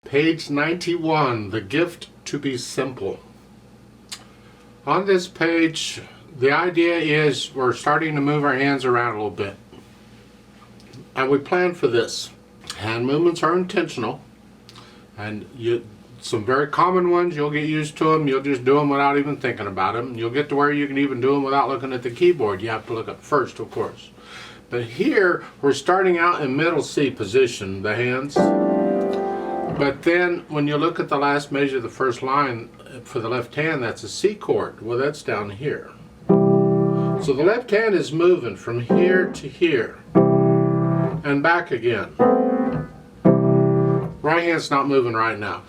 Page 91, The Gift to be Simple. On this page, the idea is we're starting to move our hands around a little bit. And we plan for this. Hand movements are intentional. And some very common ones, you'll get used to them. You'll just do them without even thinking about them. You'll get to where you can even do them without looking at the keyboard. You have to look up first, of course. But here, we're starting out in middle C position, the hands. But then, when you look at the last measure of the first line for the left hand, that's a C chord. Well, that's down here. So the left hand is moving from here to here and back again. Right hand's not moving right now.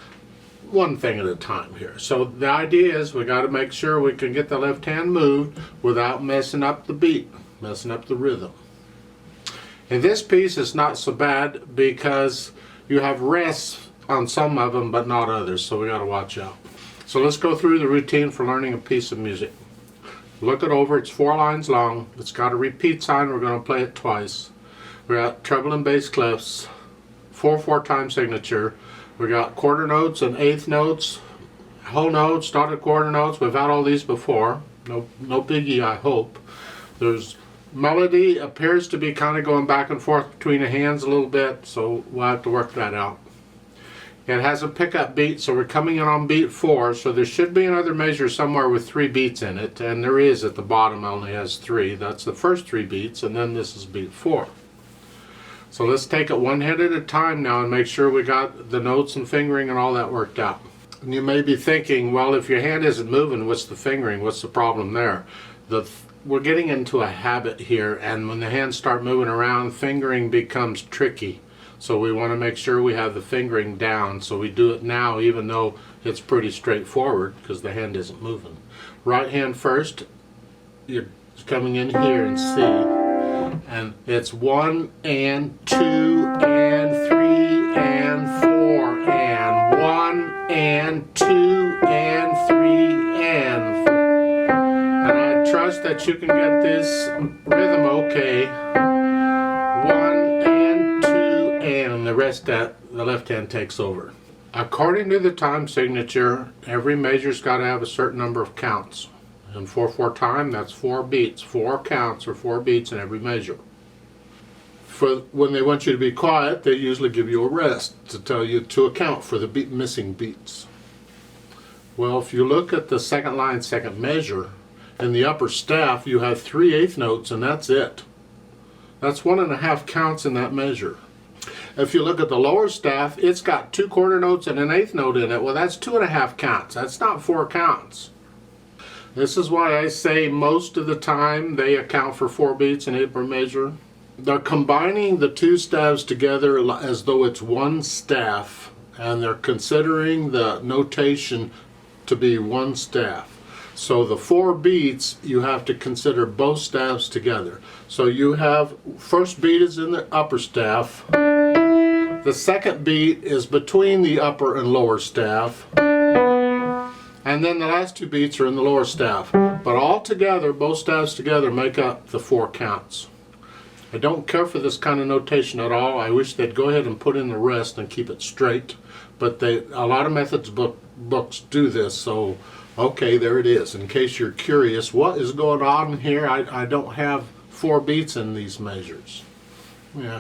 One thing at a time here. So the idea is we got to make sure we can get the left hand moved without messing up the beat, messing up the rhythm. In this piece, it's not so bad because you have rests on some of them, but not others, so we got to watch out. So let's go through the routine for learning a piece of music. Look it over. It's 4 lines long. It's got a repeat sign. We're going to play it twice. We got treble and bass clefs, 4/4 time signature. We got quarter notes and eighth notes, whole notes, dotted quarter notes. We've had all these before. No biggie, I hope. There's melody appears to be kind of going back and forth between the hands a little bit, so we'll have to work that out. It has a pickup beat, so we're coming in on beat 4, so there should be another measure somewhere with 3 beats in it, and there is at the bottom. Only has 3. That's the first 3 beats, and then this is beat 4. So let's take it one hit at a time now and make sure we got the notes and fingering and all that worked out. And you may be thinking, well, if your hand isn't moving, what's the fingering? What's the problem there? We're getting into a habit here, and when the hands start moving around, fingering becomes tricky. So we want to make sure we have the fingering down. So we do it now, even though it's pretty straightforward because the hand isn't moving. Right hand first, you're coming in here and C. And it's 1 and 2 and 3 and 4 and 1 and 2 and 3 and 4. And I trust that you can get this rhythm okay. 1 and 2 and the rest that the left hand takes over. According to the time signature, every measure's got to have a certain number of counts. In 4/4 time, that's 4 beats. 4 counts or 4 beats in every measure. For when they want you to be quiet, they usually give you a rest to tell you to account for the missing beats. Well, if you look at the second line, second measure, in the upper staff, you have 3 eighth notes, and that's it. That's 1.5 counts in that measure. If you look at the lower staff, it's got 2 quarter notes and an eighth note in it. Well, that's 2.5 counts. That's not 4 counts. This is why I say most of the time they account for 4 beats in every measure. They're combining the 2 staves together as though it's one staff, and they're considering the notation to be one staff. So the 4 beats, you have to consider both staves together. So you have, first beat is in the upper staff. The second beat is between the upper and lower staff. And then the last 2 beats are in the lower staff. But all together, both staves together make up the 4 counts. I don't care for this kind of notation at all. I wish they'd go ahead and put in the rest and keep it straight. But a lot of methods books do this, so okay, there it is. In case you're curious, what is going on here? I don't have 4 beats in these measures. Yeah.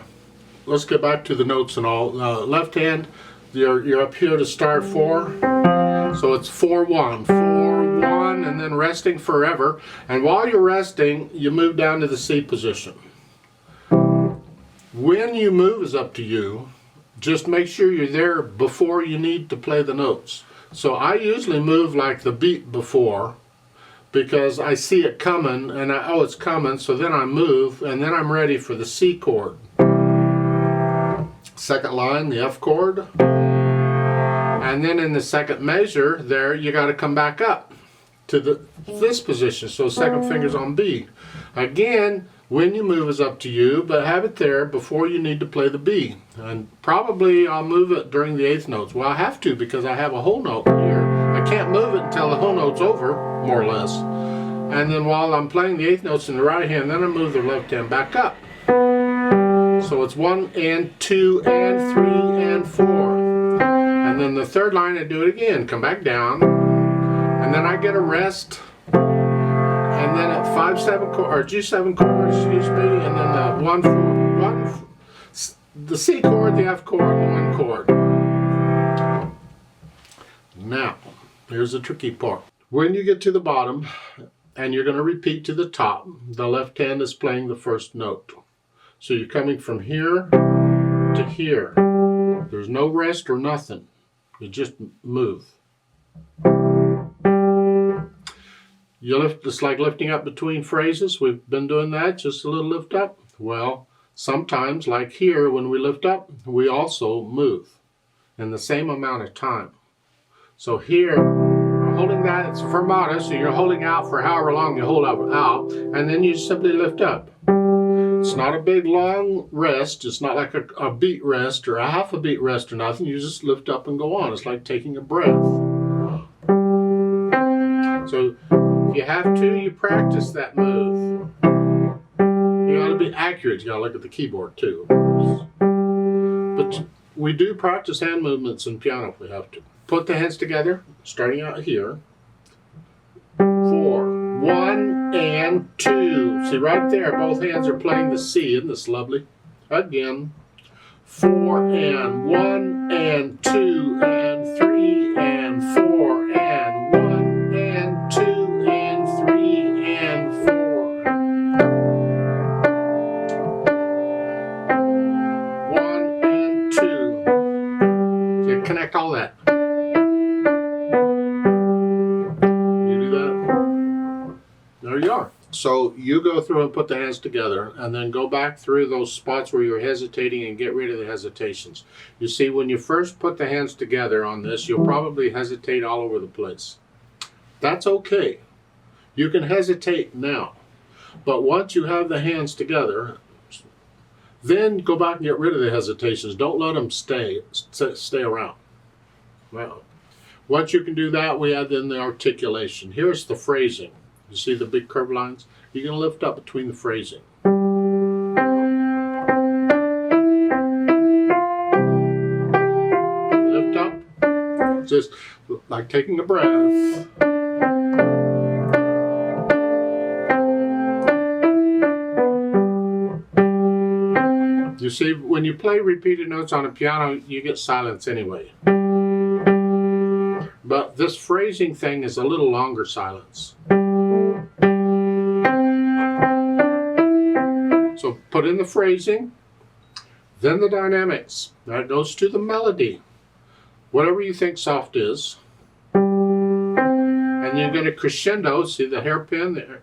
Let's get back to the notes and all. Left hand, you're up here to start 4. So it's 4/1, 4/1, and then resting forever. And while you're resting, you move down to the C position. When you move is up to you. Just make sure you're there before you need to play the notes. So I usually move like the beat before because I see it coming and oh, it's coming, so then I move and then I'm ready for the C chord. Second line, the F chord. And then in the second measure there, you got to come back up to this position. So second finger's on B. Again, when you move is up to you, but have it there before you need to play the B. And probably I'll move it during the eighth notes. Well, I have to because I have a whole note here. I can't move it until the whole note's over, more or less. And then while I'm playing the eighth notes in the right hand, then I move the left hand back up. So it's 1 and 2 and 3 and 4. And then the third line I do it again, come back down, and then I get a rest, and then at 5/7 chord, or G7 chord, excuse me, and then the C chord, the F chord, and 1 chord. Now, here's the tricky part. When you get to the bottom, and you're going to repeat to the top, the left hand is playing the first note. So you're coming from here to here. There's no rest or nothing. You just move. You lift, it's like lifting up between phrases. We've been doing that, just a little lift up. Well, sometimes, like here, when we lift up, we also move in the same amount of time. So here, holding that, it's fermata, so you're holding out for however long you hold out, and then you simply lift up. It's not a big long rest. It's not like a beat rest or a half a beat rest or nothing. You just lift up and go on. It's like taking a breath. So if you have to, you practice that move. You got to be accurate. You got to look at the keyboard too, of course. But we do practice hand movements in piano if we have to. Put the hands together, starting out here. 4, 1 and 2. See right there, both hands are playing the C. Isn't this lovely? Again. 4 and 1 and 2 and 3 and 4 and 1 and 2 and 3 and 4. 1 and 2. So connect all that. There you are. So you go through and put the hands together and then go back through those spots where you're hesitating and get rid of the hesitations. You see, when you first put the hands together on this, you'll probably hesitate all over the place. That's okay. You can hesitate now. But once you have the hands together, then go back and get rid of the hesitations. Don't let them stay around. Well, once you can do that, we add in the articulation. Here's the phrasing. You see the big curved lines? You're going to lift up between the phrasing. Lift up. Just like taking a breath. You see, when you play repeated notes on a piano, you get silence anyway. But this phrasing thing is a little longer silence. So put in the phrasing, then the dynamics. That goes to the melody. Whatever you think soft is. And you're going to crescendo. See the hairpin there?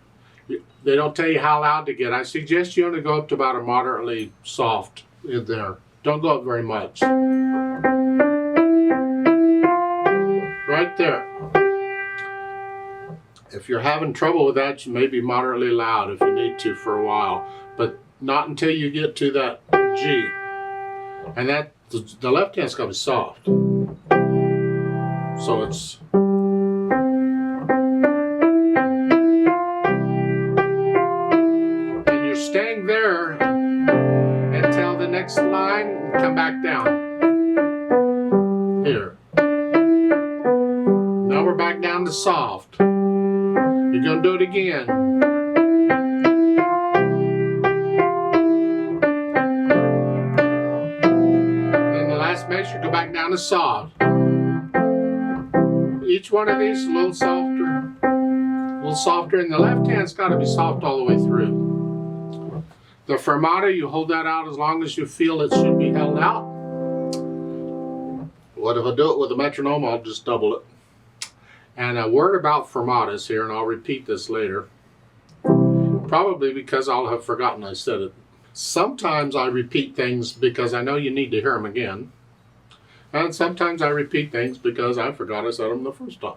They don't tell you how loud to get. I suggest you only go up to about a moderately soft in there. Don't go up very much. Right there. If you're having trouble with that, you may be moderately loud if you need to for a while, but not until you get to that G. And that the left hand's got to be soft. So it's and you're staying there until the next line and come back down. Here. Now we're back down to soft. You're going to do it again. Then the last measure, go back down to soft. Each one of these a little softer, and the left hand's got to be soft all the way through. The fermata, you hold that out as long as you feel it should be held out. What if I do it with a metronome? I'll just double it. And a word about fermatas here, and I'll repeat this later. Probably because I'll have forgotten I said it. Sometimes I repeat things because I know you need to hear them again. And sometimes I repeat things because I forgot I said them the first time.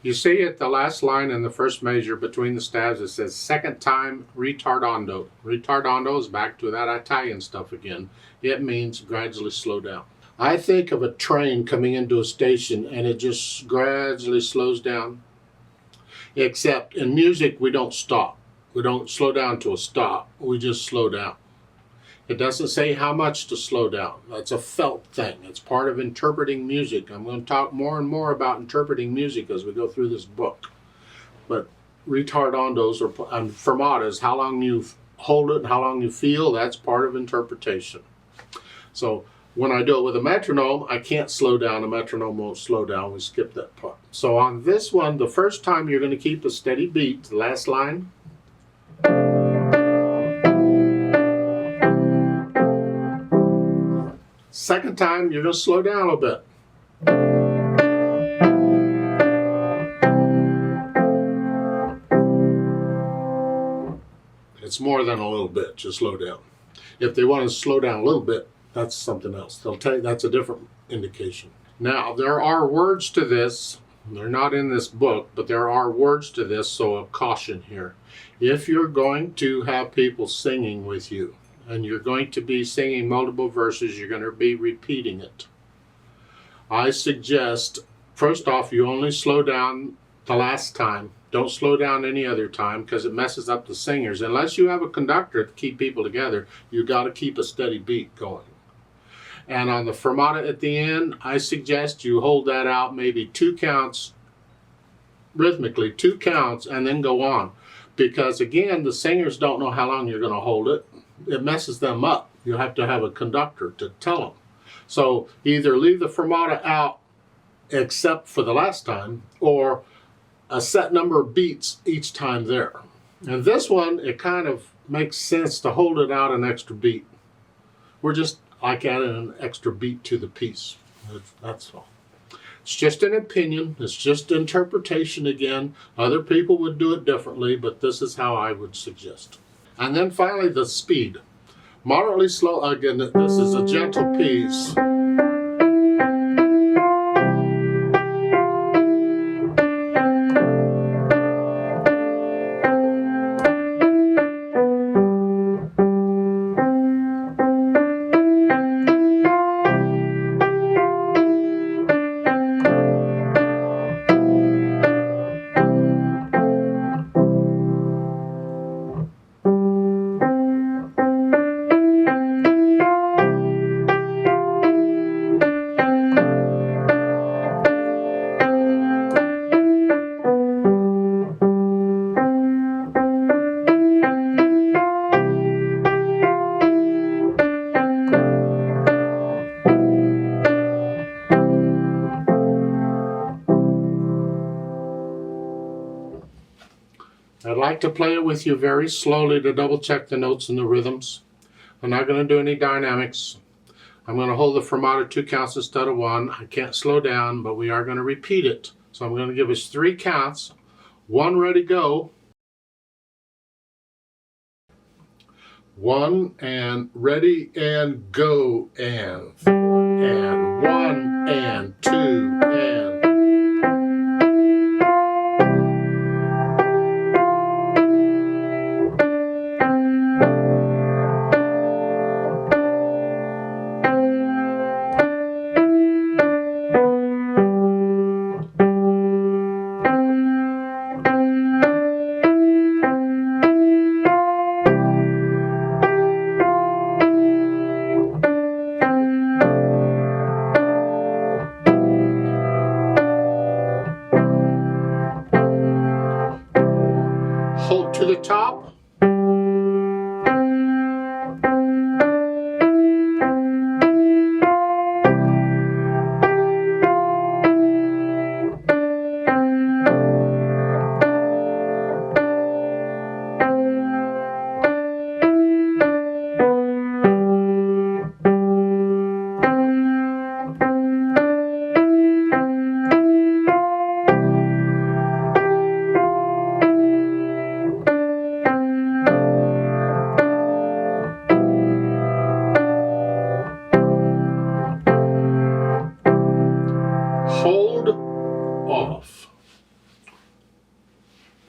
You see at the last line in the first measure between the stabs, it says second time ritardando. Ritardando is back to that Italian stuff again. It means gradually slow down. I think of a train coming into a station and it just gradually slows down. Except in music, we don't stop. We don't slow down to a stop. We just slow down. It doesn't say how much to slow down. That's a felt thing. It's part of interpreting music. I'm going to talk more and more about interpreting music as we go through this book. But retardandos and fermatas, how long you hold it and how long you feel, that's part of interpretation. So when I do it with a metronome, I can't slow down. A metronome won't slow down. We skip that part. So on this one, the first time you're going to keep a steady beat, the last line. Second time, you're going to slow down a little bit. It's more than a little bit, just slow down. If they want to slow down a little bit, that's something else. They'll tell you that's a different indication. Now, there are words to this. They're not in this book, but there are words to this, so a caution here. If you're going to have people singing with you, and you're going to be singing multiple verses, you're going to be repeating it. I suggest, first off, you only slow down the last time. Don't slow down any other time because it messes up the singers. Unless you have a conductor to keep people together, you got to keep a steady beat going. And on the fermata at the end, I suggest you hold that out maybe 2 counts, rhythmically, 2 counts, and then go on. Because again, the singers don't know how long you're going to hold it. It messes them up. You have to have a conductor to tell them. So either leave the fermata out except for the last time, or a set number of beats each time there. And this one, it kind of makes sense to hold it out an extra beat. We're just like adding an extra beat to the piece. That's all. It's just an opinion. It's just interpretation again. Other people would do it differently, but this is how I would suggest. And then finally, the speed. Moderately slow, again, this is a gentle piece. I'd like to play it with you very slowly to double check the notes and the rhythms. I'm not going to do any dynamics. I'm going to hold the fermata 2 counts instead of 1. I can't slow down, but we are going to repeat it. So I'm going to give us 3 counts. 1, ready, go. 1 and ready and go and 4 and 1 and 2 and. Hold to the top.